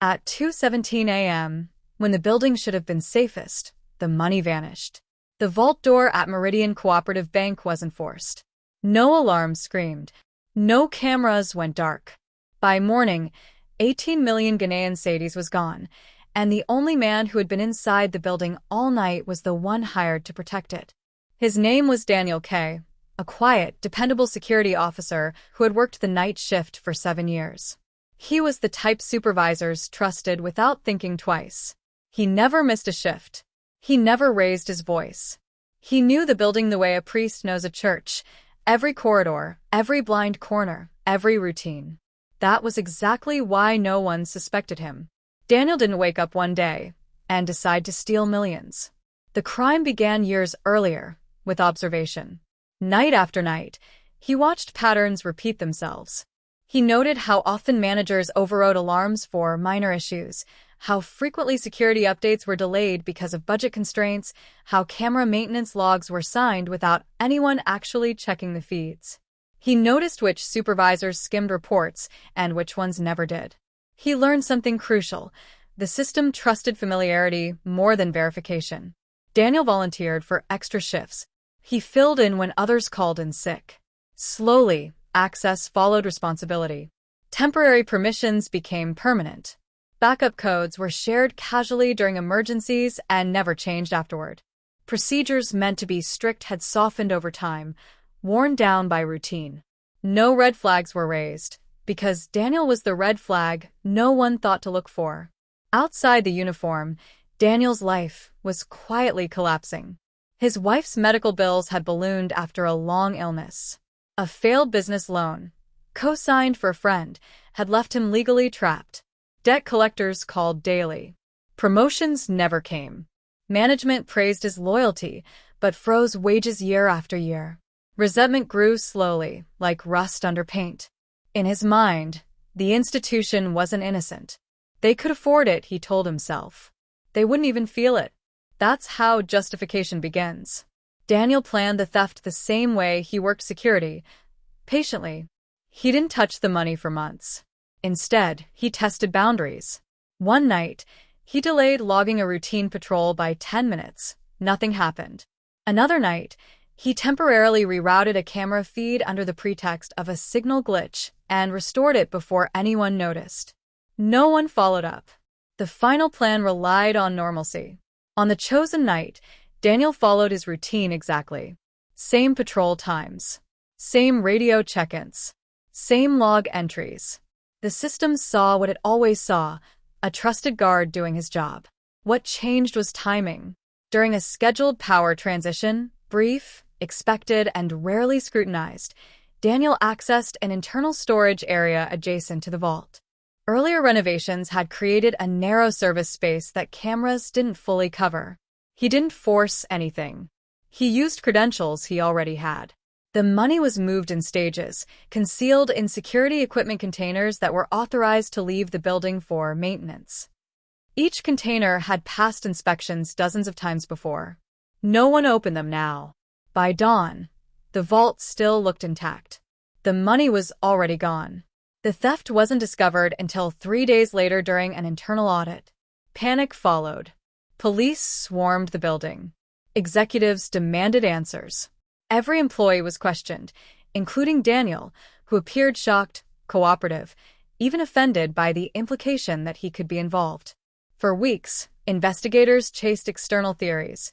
At 2:17 a.m., when the building should have been safest, the money vanished. The vault door at Meridian Cooperative Bank wasn't forced. No alarms screamed. No cameras went dark. By morning, 18 million Ghanaian cedis was gone, and the only man who had been inside the building all night was the one hired to protect it. His name was Daniel K., a quiet, dependable security officer who had worked the night shift for 7 years. He was the type supervisors trusted without thinking twice. He never missed a shift. He never raised his voice. He knew the building the way a priest knows a church, every corridor, every blind corner, every routine. That was exactly why no one suspected him. Daniel didn't wake up one day and decide to steal millions. The crime began years earlier, with observation. Night after night, he watched patterns repeat themselves. He noted how often managers overrode alarms for minor issues, how frequently security updates were delayed because of budget constraints, how camera maintenance logs were signed without anyone actually checking the feeds. He noticed which supervisors skimmed reports and which ones never did. He learned something crucial. The system trusted familiarity more than verification. Daniel volunteered for extra shifts. He filled in when others called in sick. Slowly, access followed responsibility. Temporary permissions became permanent. Backup codes were shared casually during emergencies and never changed afterward. Procedures meant to be strict had softened over time, worn down by routine. No red flags were raised, because Daniel was the red flag no one thought to look for. Outside the uniform, Daniel's life was quietly collapsing. His wife's medical bills had ballooned after a long illness. A failed business loan, co-signed for a friend, had left him legally trapped. Debt collectors called daily. Promotions never came. Management praised his loyalty, but froze wages year after year. Resentment grew slowly, like rust under paint. In his mind, the institution wasn't innocent. They could afford it, he told himself. They wouldn't even feel it. That's how justification begins. Daniel planned the theft the same way he worked security, patiently. He didn't touch the money for months. Instead, he tested boundaries. One night, he delayed logging a routine patrol by 10 minutes. Nothing happened. Another night, he temporarily rerouted a camera feed under the pretext of a signal glitch and restored it before anyone noticed. No one followed up. The final plan relied on normalcy. On the chosen night, Daniel followed his routine exactly. Same patrol times. Same radio check-ins. Same log entries. The system saw what it always saw, a trusted guard doing his job. What changed was timing. During a scheduled power transition, brief, expected, and rarely scrutinized, Daniel accessed an internal storage area adjacent to the vault. Earlier renovations had created a narrow service space that cameras didn't fully cover. He didn't force anything. He used credentials he already had. The money was moved in stages, concealed in security equipment containers that were authorized to leave the building for maintenance. Each container had passed inspections dozens of times before. No one opened them now. By dawn, the vault still looked intact. The money was already gone. The theft wasn't discovered until 3 days later during an internal audit. Panic followed. Police swarmed the building. Executives demanded answers. Every employee was questioned, including Daniel, who appeared shocked, cooperative, even offended by the implication that he could be involved. For weeks, investigators chased external theories: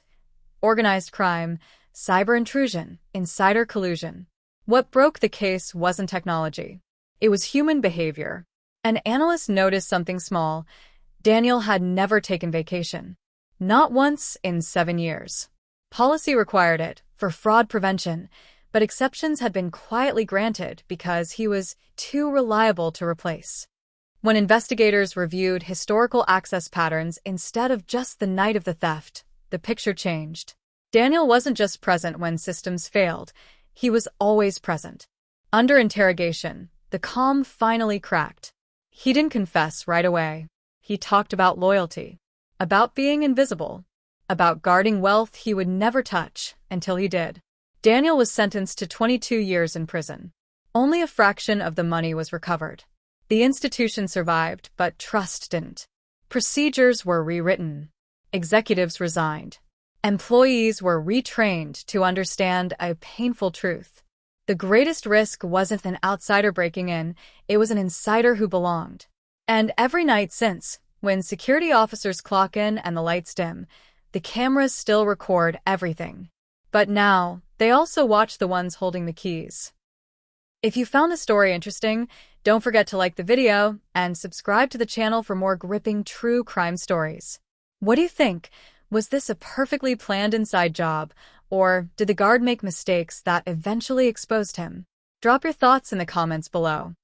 organized crime, cyber intrusion, insider collusion. What broke the case wasn't technology. It was human behavior. An analyst noticed something small. Daniel had never taken vacation. Not once in 7 years. Policy required it for fraud prevention, but exceptions had been quietly granted because he was too reliable to replace. When investigators reviewed historical access patterns instead of just the night of the theft, the picture changed. Daniel wasn't just present when systems failed, he was always present. Under interrogation, the calm finally cracked. He didn't confess right away. He talked about loyalty, about being invisible, about guarding wealth he would never touch until he did. Daniel was sentenced to 22 years in prison. Only a fraction of the money was recovered. The institution survived, but trust didn't. Procedures were rewritten. Executives resigned. Employees were retrained to understand a painful truth. The greatest risk wasn't an outsider breaking in, it was an insider who belonged. And every night since, when security officers clock in and the lights dim, the cameras still record everything. But now, they also watch the ones holding the keys. If you found the story interesting, don't forget to like the video and subscribe to the channel for more gripping true crime stories. What do you think? Was this a perfectly planned inside job, or did the guard make mistakes that eventually exposed him? Drop your thoughts in the comments below.